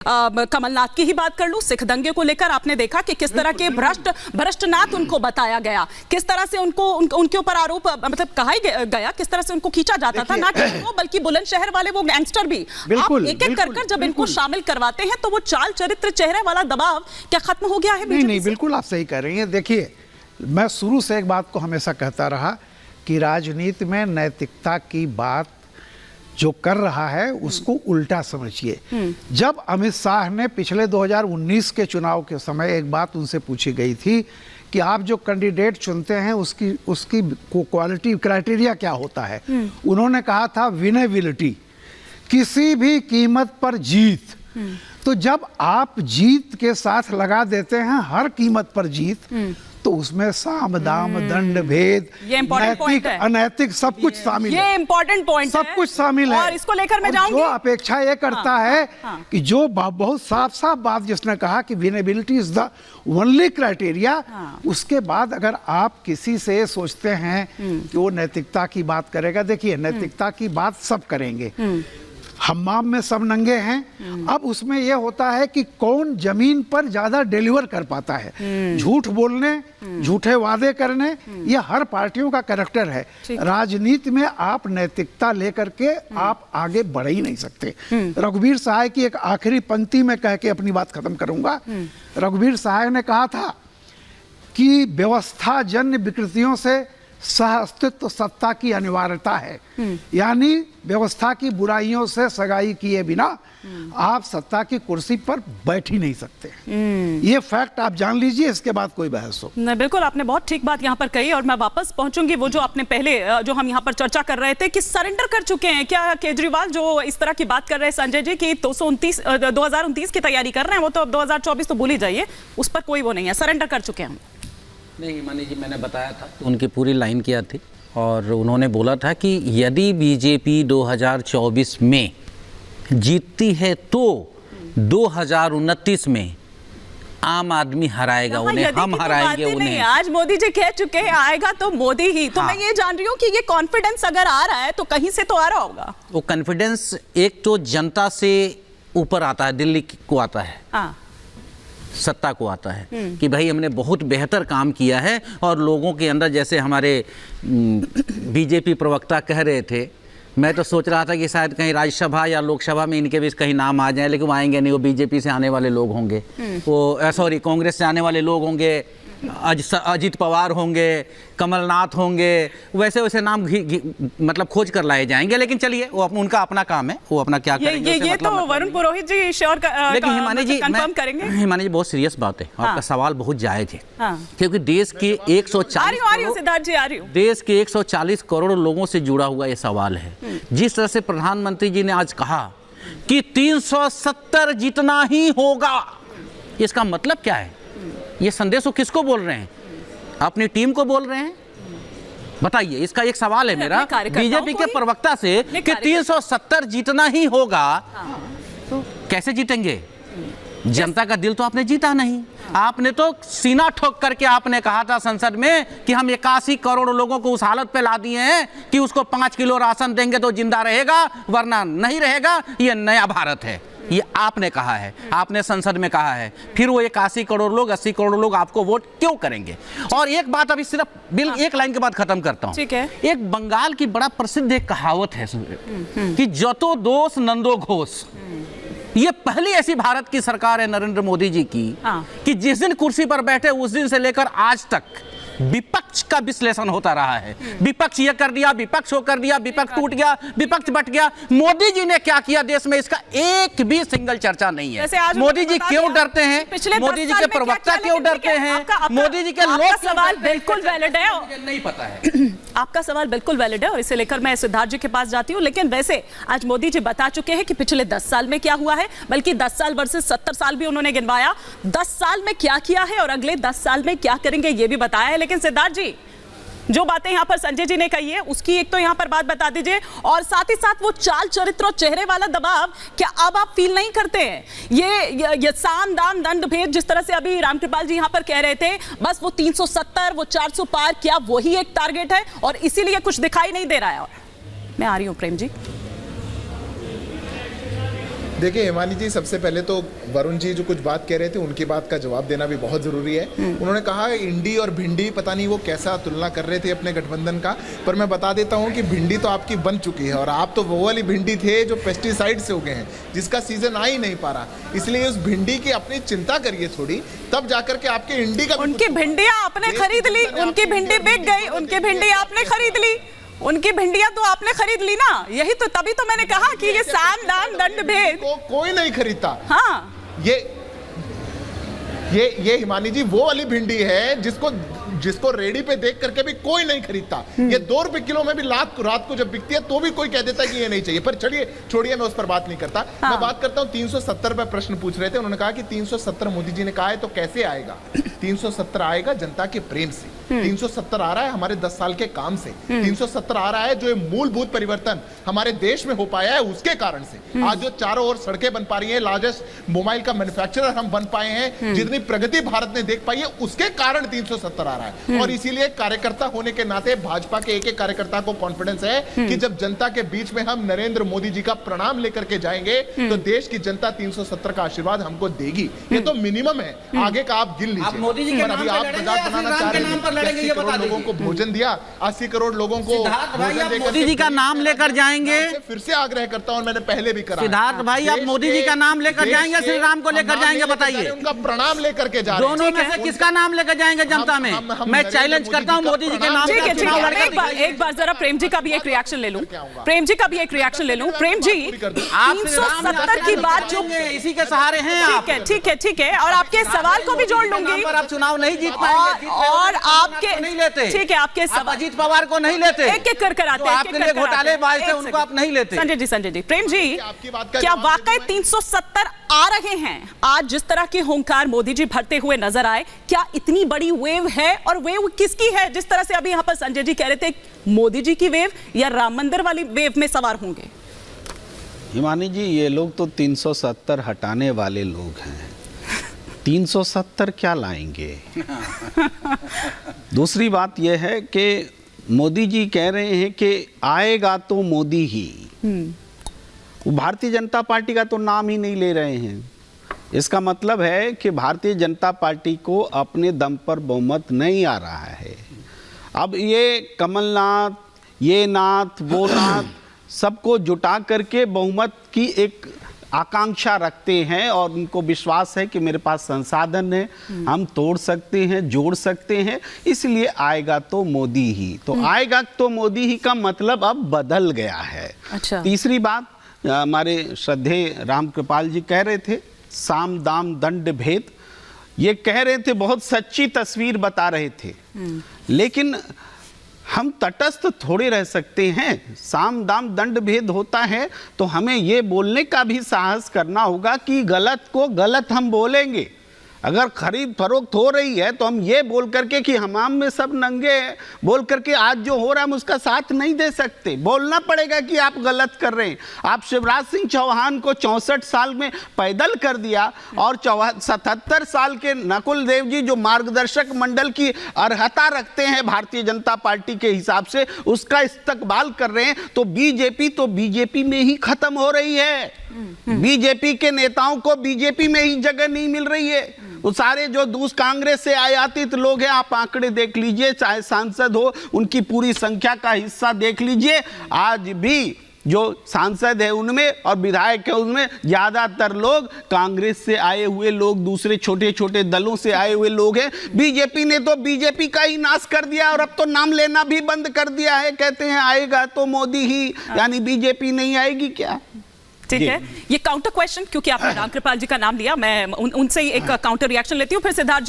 कमलनाथ की ही बात कर लूं, सिख दंगे को लेकर आपने देखा कि किस तरह के भ्रष्टनाथ उनको बताया गया, किस तरह से उनके ऊपर आरोप मतलब कहा ही गया, किस तरह से उनको खींचा जाता था, ना कि वो बल्कि बुलंदशहर वाले वो गैंगस्टर भी। आप एक एक कर जब इनको शामिल करवाते हैं तो वो चाल चरित्र चेहरे वाला दबाव क्या खत्म हो गया है? नहीं, बिल्कुल आप सही कह रही हैं। देखिए, मैं शुरू से एक बात को हमेशा कहता रहा कि राजनीति में नैतिकता की बात जो कर रहा है उसको उल्टा समझिए। जब अमित शाह ने पिछले 2019 के चुनाव के समय एक बात उनसे पूछी गई थी कि आप जो कैंडिडेट चुनते हैं उसकी क्वालिटी क्राइटेरिया क्या होता है, उन्होंने कहा था विनेबिलिटी, किसी भी कीमत पर जीत। तो जब आप जीत के साथ लगा देते हैं हर कीमत पर जीत, तो उसमें साम दाम दंड भेद, नैतिक अनैतिक सब कुछ शामिल है। ये इंपॉर्टेंट पॉइंट सब कुछ शामिल है। और इसको लेकर मैं जाऊंगी। जो अपेक्षा ये करता है कि जो बहुत साफ साफ बात जिसने कहा कि winnability is the only criteria, उसके बाद अगर आप किसी से सोचते हैं कि वो नैतिकता की बात करेगा, देखिए नैतिकता की बात सब करेंगे, हम्माम में सब नंगे हैं। अब उसमें यह होता है कि कौन जमीन पर ज्यादा डिलीवर कर पाता है। झूठ बोलने, झूठे वादे करने, ये हर पार्टियों का कैरेक्टर है। राजनीति में आप नैतिकता लेकर के आप आगे बढ़ ही नहीं सकते। रघुवीर सहाय की एक आखिरी पंक्ति में कह के अपनी बात खत्म करूंगा। रघुवीर सहाय ने कहा था कि व्यवस्था जन्य विकृतियों से सह अस्तित्व सत्ता की अनिवार्यता है, यानी व्यवस्था की बुराइयों से सगाई किए बिना आप सत्ता की कुर्सी पर बैठ ही नहीं सकते। ये फैक्ट आप जान लीजिए, इसके बाद कोई बहस हो। नहीं, बिल्कुल आपने बहुत ठीक बात यहाँ पर कही और मैं वापस पहुंचूंगी वो जो आपने पहले जो हम यहाँ पर चर्चा कर रहे थे कि सरेंडर कर चुके हैं क्या केजरीवाल, जो इस तरह की बात कर रहे हैं संजय जी की 2029 की तैयारी कर रहे हैं, वो तो अब 2024 तो भूल ही जाइए, उस पर कोई वो नहीं है, सरेंडर कर चुके हैं। नहीं हिमानी जी, मैंने बताया था तो उनकी पूरी लाइन क्या थी और उन्होंने बोला था कि यदि बीजेपी 2024 में जीतती है तो 2029 में आम आदमी हराएगा उन्हें, हम हराएंगे उन्हें। आज मोदी जी कह चुके हैं आएगा तो मोदी ही। तो मैं ये जान रही हूँ कि ये कॉन्फिडेंस अगर आ रहा है तो कहीं से तो आ रहा होगा। वो कॉन्फिडेंस एक तो जनता से ऊपर आता है, दिल्ली को आता है, सत्ता को आता है कि भाई हमने बहुत बेहतर काम किया है। और लोगों के अंदर, जैसे हमारे बीजेपी प्रवक्ता कह रहे थे, मैं तो सोच रहा था कि शायद कहीं राज्यसभा या लोकसभा में इनके भी कहीं नाम आ जाए, लेकिन वो आएंगे नहीं। वो बीजेपी से आने वाले लोग होंगे, वो सॉरी कांग्रेस से आने वाले लोग होंगे, अजित पवार होंगे, कमलनाथ होंगे, वैसे वैसे नाम मतलब खोज कर लाए जाएंगे। लेकिन चलिए, वो उनका अपना काम है, वो अपना क्या करेंगे। ये तो वरुण पुरोहित जी श्योर लेकिन हिमानी जी कंफर्म करेंगे। हिमानी जी बहुत सीरियस बात है, आपका सवाल बहुत जायज है, क्योंकि देश के 140 करोड़ लोगों से जुड़ा हुआ ये सवाल है। जिस तरह से प्रधानमंत्री जी ने आज कहा कि 370 जितना ही होगा, इसका मतलब क्या है? ये संदेश वो किसको बोल रहे हैं? अपनी टीम को बोल रहे हैं? बताइए, इसका एक सवाल है मेरा बीजेपी के प्रवक्ता से कि 370 जीतना ही होगा, तो कैसे जीतेंगे? जनता का दिल तो आपने जीता नहीं। आपने तो सीना ठोक करके आपने कहा था संसद में कि हम 81 करोड़ लोगों को उस हालत पे ला दिए हैं कि उसको 5 किलो राशन देंगे तो जिंदा रहेगा, वरना नहीं रहेगा। ये नया भारत है, ये आपने कहा है, आपने संसद में कहा है। फिर वो 81 करोड़ लोग, 80 करोड़ लोग आपको वोट क्यों करेंगे? और एक बात अभी सिर्फ एक लाइन के बाद खत्म करता हूं। ठीक है। एक बंगाल की बड़ा प्रसिद्ध एक कहावत है कि जतो दोष नंदो घोष। ये पहली ऐसी भारत की सरकार है नरेंद्र मोदी जी की कि जिस दिन कुर्सी पर बैठे उस दिन से लेकर आज तक विपक्ष का विश्लेषण होता रहा है। विपक्ष ये कर दिया, विपक्ष वो कर दिया, विपक्ष टूट गया, विपक्ष बट गया। मोदी जी ने क्या किया देश में, इसका एक भी सिंगल चर्चा नहीं है। मोदी जी क्यों डरते हैं? मोदी जी के प्रवक्ता क्यों डरते हैं? मोदी जी के लोग सवाल बिल्कुल वैलिड है, मुझे नहीं पता है। आपका सवाल बिल्कुल वैलिड है और इसे लेकर मैं सिद्धार्थ जी के पास जाती हूँ। लेकिन वैसे आज मोदी जी बता चुके हैं कि पिछले 10 साल में क्या हुआ है, बल्कि 10 साल वर्सेस 70 साल भी उन्होंने गिनवाया। 10 साल में क्या किया है और अगले 10 साल में क्या करेंगे ये भी बताया है। लेकिन सिद्धार्थ जी, जो बातें यहाँ पर संजय जी ने कही है उसकी एक तो यहाँ पर बात बता दीजिए, और साथ ही साथ वो चाल चरित्र और चेहरे वाला दबाव क्या अब आप फील नहीं करते हैं? ये साम दाम दंड भेद, जिस तरह से अभी रामकृपाल जी यहाँ पर कह रहे थे, बस वो 370 वो 400 पार, क्या वही एक टारगेट है और इसीलिए कुछ दिखाई नहीं दे रहा है? और मैं आ रही हूँ प्रेम जी। देखिए हिमानी जी, सबसे पहले तो वरुण जी जो कुछ बात कह रहे थे उनकी बात का जवाब देना भी बहुत ज़रूरी है। उन्होंने कहा इंडी और भिंडी, पता नहीं वो कैसा तुलना कर रहे थे अपने गठबंधन का, पर मैं बता देता हूं कि भिंडी तो आपकी बन चुकी है और आप तो वो वाली भिंडी थे जो पेस्टिसाइड से उगे हैं, जिसका सीजन आ ही नहीं पा रहा। इसलिए उस भिंडी की अपनी चिंता करिए थोड़ी, तब जाकर के आपके इंडी का उनकी भिंडियां आपने खरीद ली, उनकी भिंडी बिक गई, उनकी भिंडी आपने खरीद ली, उनकी भिंडियां तो आपने खरीद ली ना। यही तो, तभी तो मैंने कहा कि ये साम दाम दंड भेद कोई नहीं खरीदता। हाँ, ये हिमानी जी वो वाली भिंडी है जिसको रेडी पे देख करके भी कोई नहीं खरीदता। ये 2 रुपए किलो में भी रात को जब बिकती है तो भी कोई कह देता है कि ये नहीं चाहिए। पर चलिए छोड़िए, मैं उस पर बात नहीं करता। हाँ। मैं बात करता हूं 370 पे प्रश्न पूछ रहे थे। उन्होंने कहा कि 370 मोदी जी ने कहा है तो कैसे आएगा। 370 आएगा जनता के प्रेम से, 370 आ रहा है हमारे 10 साल के काम से, 370 आ रहा है जो मूलभूत परिवर्तन हमारे देश में हो पाया है उसके कारण से। आज जो चारों ओर सड़कें बन पा रही है, लार्जेस्ट मोबाइल का मैन्युफैक्चरर हम बन पाए हैं, जितनी प्रगति भारत ने देख पाई है उसके कारण 370 आ रहा है। और इसीलिए कार्यकर्ता होने के नाते भाजपा के एक कार्यकर्ता को कॉन्फिडेंस है कि जब जनता के बीच में हम नरेंद्र मोदी जी का प्रणाम लेकर के जाएंगे तो देश की जनता 370 का आशीर्वाद हमको देगी। ये तो मिनिमम है, आगे का आप गिन लीजिए। मोदी जी के नाम अभी पर आप लड़ेंगे मजाक या बनाना श्री चाह राम के रहे नाम पर हैं। लड़ेंगे, 80 ये करोड़ बता लोगों को दीजिए। भोजन दिया, 80 करोड़ लोगों को सिद्धार्थ भाई, भोजन आप देकर मोदी जी का के नाम लेकर जाएंगे। मैं फिर से आग्रह करता हूं, मैंने पहले भी करा। सिद्धार्थ भाई, आप मोदी जी का नाम लेकर जाएंगे, श्री राम को लेकर जाएंगे, बताइए। उनका प्रणाम लेकर के जा रहे हैं। दोनों में से किसका नाम लेकर जाएंगे जनता में? मैं चैलेंज करता हूं मोदी जी के नाम। ठीक है, ठीक है। एक बार जरा प्रेम जी का भी एक रिएक्शन ले लूं। प्रेम जी का भी एक रिएक्शन ले लूं। प्रेम जी, 370 की बात जो, इसी के सहारे हैं आप। ठीक है, और आपके सवाल को भी जोड़ लूंगी। आप चुनाव नहीं जीत पाएंगे और आपके नहीं लेते, ठीक है, आपके आप अजीत पवार को नहीं लेते, एक कर आते हैं, आपके लिए घोटाले बाज थे उनको आप नहीं लेते। संजय जी, प्रेम जी, क्या वाकई 370 आ रहे हैं? आज जिस तरह के हुंकार मोदी जी भरते हुए नजर आए, क्या इतनी बड़ी वेव है? और वेव किसकी है? जिस तरह से अभी यहाँ पर संजय जी कह रहे थे, मोदी जी की वेव या राम मंदिर वाली वेव में सवार होंगे? हिमानी जी, ये लोग तो 370 हटाने वाले लोग हैं, 370 क्या लाएंगे? दूसरी बात यह है कि मोदी जी कह रहे हैं कि आएगा तो मोदी ही। वो भारतीय जनता पार्टी का तो नाम ही नहीं ले रहे हैं। इसका मतलब है कि भारतीय जनता पार्टी को अपने दम पर बहुमत नहीं आ रहा है। अब ये कमलनाथ, ये नाथ, वो नाथ सबको जुटा करके बहुमत की एक आकांक्षा रखते हैं और उनको विश्वास है कि मेरे पास संसाधन है, हम तोड़ सकते हैं, जोड़ सकते हैं, इसलिए आएगा तो मोदी ही। तो आएगा तो मोदी ही का मतलब अब बदल गया है। अच्छा। तीसरी बात, हमारे श्रद्धेय रामकृपाल जी कह रहे थे साम दाम दंड भेद, ये कह रहे थे, बहुत सच्ची तस्वीर बता रहे थे। लेकिन हम तटस्थ थोड़े रह सकते हैं। साम दाम दंड भेद होता है तो हमें ये बोलने का भी साहस करना होगा कि गलत को गलत हम बोलेंगे। अगर खरीद फरोख्त हो रही है तो हम ये बोल करके कि हमाम में सब नंगे हैं बोल करके आज जो हो रहा है हम उसका साथ नहीं दे सकते। बोलना पड़ेगा कि आप गलत कर रहे हैं। आप शिवराज सिंह चौहान को 64 साल में पैदल कर दिया और 77 साल के नकुल देव जी जो मार्गदर्शक मंडल की अर्हता रखते हैं भारतीय जनता पार्टी के हिसाब से, उसका इस्तकबाल कर रहे हैं। तो बीजेपी में ही खत्म हो रही है। बीजेपी के नेताओं को बीजेपी में ही जगह नहीं मिल रही है। वो सारे जो कांग्रेस से आयातित लोग हैं, आप आंकड़े देख लीजिए, चाहे सांसद हो उनकी पूरी संख्या का हिस्सा देख लीजिए। आज भी जो सांसद है उनमें और विधायक है उनमें ज्यादातर लोग कांग्रेस से आए हुए लोग, दूसरे छोटे छोटे दलों से आए हुए लोग हैं। बीजेपी ने तो बीजेपी का ही नाश कर दिया और अब तो नाम लेना भी बंद कर दिया है। कहते हैं आएगा तो मोदी ही, यानी बीजेपी नहीं आएगी क्या? ठीक है, ये काउंटर क्वेश्चन, क्योंकि आपने रामकृपाल जी का नाम लिया, मैं उनसे ही एक काउंटर रिएक्शन लेती हूँ, फिर सिद्धार्थ